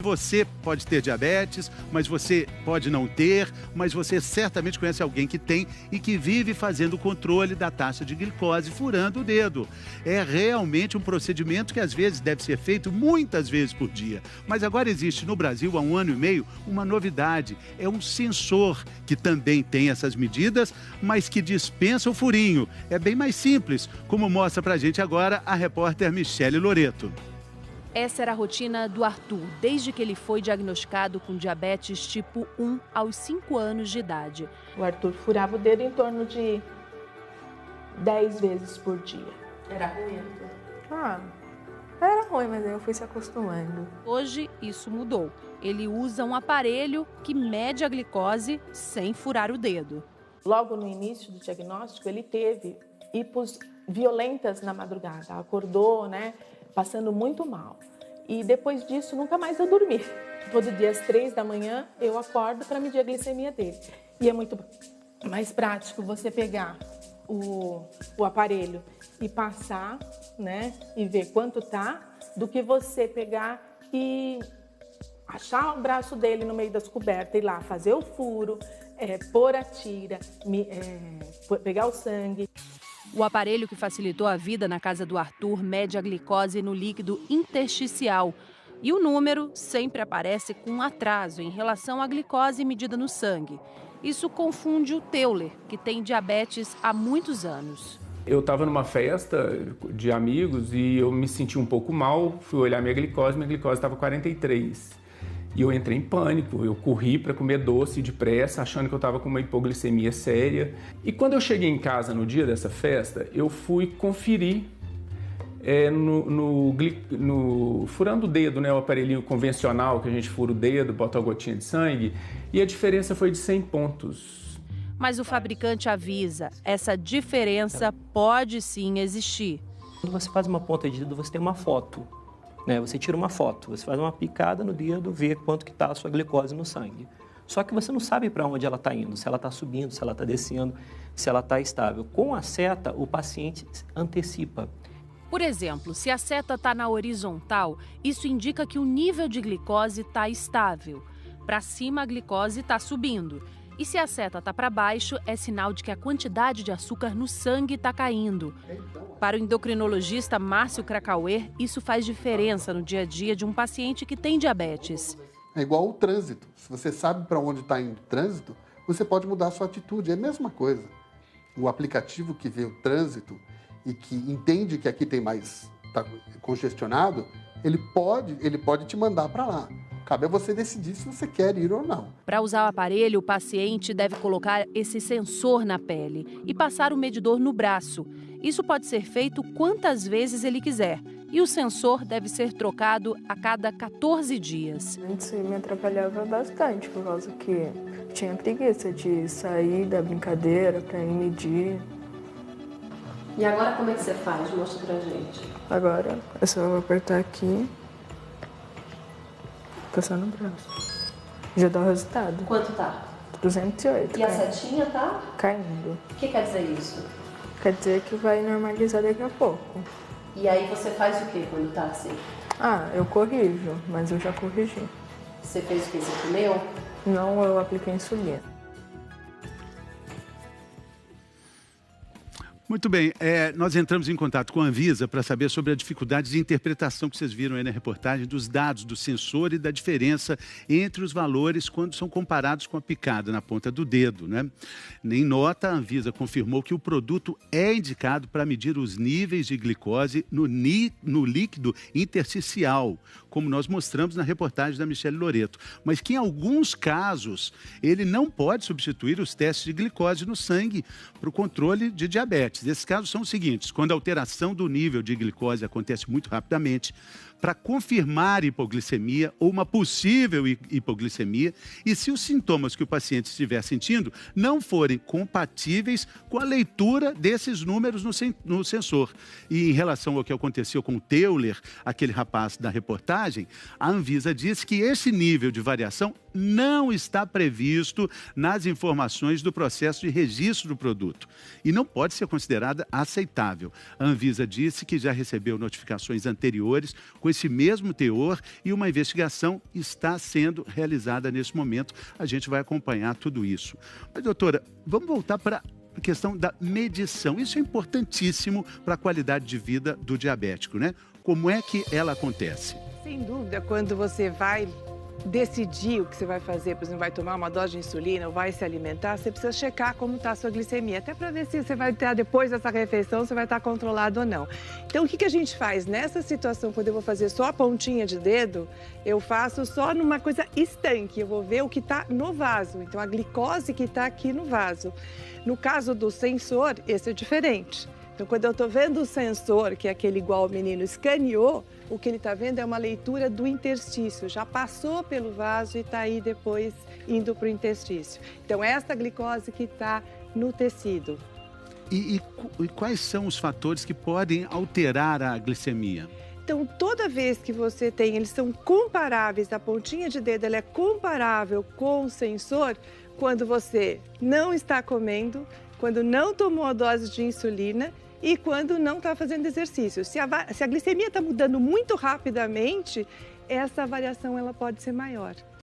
Você pode ter diabetes, mas você pode não ter, mas você certamente conhece alguém que tem e que vive fazendo o controle da taxa de glicose, furando o dedo. É realmente um procedimento que às vezes deve ser feito muitas vezes por dia. Mas agora existe no Brasil, há 1 ano e meio, uma novidade. É um sensor que também tem essas medidas, mas que dispensa o furinho. É bem mais simples, como mostra pra gente agora a repórter Michele Loreto. Essa era a rotina do Arthur, desde que ele foi diagnosticado com diabetes tipo 1 aos 5 anos de idade. O Arthur furava o dedo em torno de 10 vezes por dia. Era ruim, Arthur? Era ruim, mas eu fui se acostumando. Hoje, isso mudou. Ele usa um aparelho que mede a glicose sem furar o dedo. Logo no início do diagnóstico, ele teve hipos violentas na madrugada. Acordou, passando muito mal. E depois disso, nunca mais eu dormi. Todo dia às 3 da manhã, eu acordo para medir a glicemia dele. E é muito mais prático você pegar o aparelho e passar, e ver quanto tá, do que você pegar e achar o braço dele no meio das cobertas, ir lá fazer o furo, pôr a tira, pegar o sangue. O aparelho que facilitou a vida na casa do Arthur mede a glicose no líquido intersticial. E o número sempre aparece com atraso em relação à glicose medida no sangue. Isso confunde o Teuler, que tem diabetes há muitos anos. Eu estava numa festa de amigos e eu me senti um pouco mal, fui olhar minha glicose estava 43. E eu entrei em pânico, eu corri para comer doce depressa, achando que eu estava com uma hipoglicemia séria. E quando eu cheguei em casa no dia dessa festa, eu fui conferir furando o dedo, o aparelhinho convencional que a gente fura o dedo, bota uma gotinha de sangue, e a diferença foi de 100 pontos. Mas o fabricante avisa, essa diferença pode sim existir. Quando você faz uma ponta de dedo, você tem uma foto. Você tira uma foto, você faz uma picada no dedo, vê quanto que está a sua glicose no sangue. Só que você não sabe para onde ela está indo, se ela está subindo, se ela está descendo, se ela está estável. Com a seta, o paciente antecipa. Por exemplo, se a seta está na horizontal, isso indica que o nível de glicose está estável. Para cima, a glicose está subindo. E se a seta está para baixo, é sinal de que a quantidade de açúcar no sangue está caindo. Para o endocrinologista Márcio Krakauer, isso faz diferença no dia a dia de um paciente que tem diabetes. É igual o trânsito. Se você sabe para onde está indo o trânsito, você pode mudar a sua atitude. É a mesma coisa. O aplicativo que vê o trânsito e que entende que aqui tem mais, está congestionado, ele pode te mandar para lá. Cabe a você decidir se você quer ir ou não. Para usar o aparelho, o paciente deve colocar esse sensor na pele e passar o medidor no braço. Isso pode ser feito quantas vezes ele quiser. E o sensor deve ser trocado a cada 14 dias. Antes me atrapalhava bastante, por causa que tinha preguiça de sair da brincadeira para ir medir. E agora como é que você faz? Mostra pra gente. Agora é só apertar aqui. Passar no braço. Já dá o resultado. Quanto tá? 208. E a setinha tá? Caindo. O que quer dizer isso? Quer dizer que vai normalizar daqui a pouco. E aí você faz o que quando tá assim? Eu corrijo, mas eu já corrigi. Você fez o que? Você comeu? Não, eu apliquei insulina. Muito bem, nós entramos em contato com a Anvisa para saber sobre a dificuldade de interpretação que vocês viram aí na reportagem dos dados do sensor e da diferença entre os valores quando são comparados com a picada na ponta do dedo, Em nota, a Anvisa confirmou que o produto é indicado para medir os níveis de glicose no líquido intersticial, como nós mostramos na reportagem da Michele Loreto, mas que em alguns casos ele não pode substituir os testes de glicose no sangue para o controle de diabetes. Esses casos são os seguintes: quando a alteração do nível de glicose acontece muito rapidamente, para confirmar hipoglicemia ou uma possível hipoglicemia, e se os sintomas que o paciente estiver sentindo não forem compatíveis com a leitura desses números no sensor. E em relação ao que aconteceu com o Teuler, aquele rapaz da reportagem, a Anvisa diz que esse nível de variação não está previsto nas informações do processo de registro do produto e não pode ser considerada aceitável. A Anvisa disse que já recebeu notificações anteriores com esse mesmo teor e uma investigação está sendo realizada nesse momento. A gente vai acompanhar tudo isso. Mas, doutora, vamos voltar para a questão da medição. Isso é importantíssimo para a qualidade de vida do diabético, né? Como é que ela acontece? Sem dúvida, quando você vai decidir o que você vai fazer, por exemplo, vai tomar uma dose de insulina ou vai se alimentar, você precisa checar como está a sua glicemia, até para ver se você vai ter, depois dessa refeição, você vai estar controlado ou não. Então, o que a gente faz nessa situação, quando eu vou fazer só a pontinha de dedo, eu faço só numa coisa estanque, eu vou ver o que está no vaso, então a glicose que está aqui no vaso. No caso do sensor, esse é diferente. Então, quando eu estou vendo o sensor, que é aquele igual o menino escaneou, o que ele está vendo é uma leitura do interstício. Já passou pelo vaso e está aí depois indo para o interstício. Então, essa glicose que está no tecido. E quais são os fatores que podem alterar a glicemia? Então, toda vez que você tem, eles são comparáveis, a pontinha de dedo ela é comparável com o sensor quando você não está comendo, quando não tomou a dose de insulina e quando não está fazendo exercício. Se a glicemia está mudando muito rapidamente, essa variação ela pode ser maior.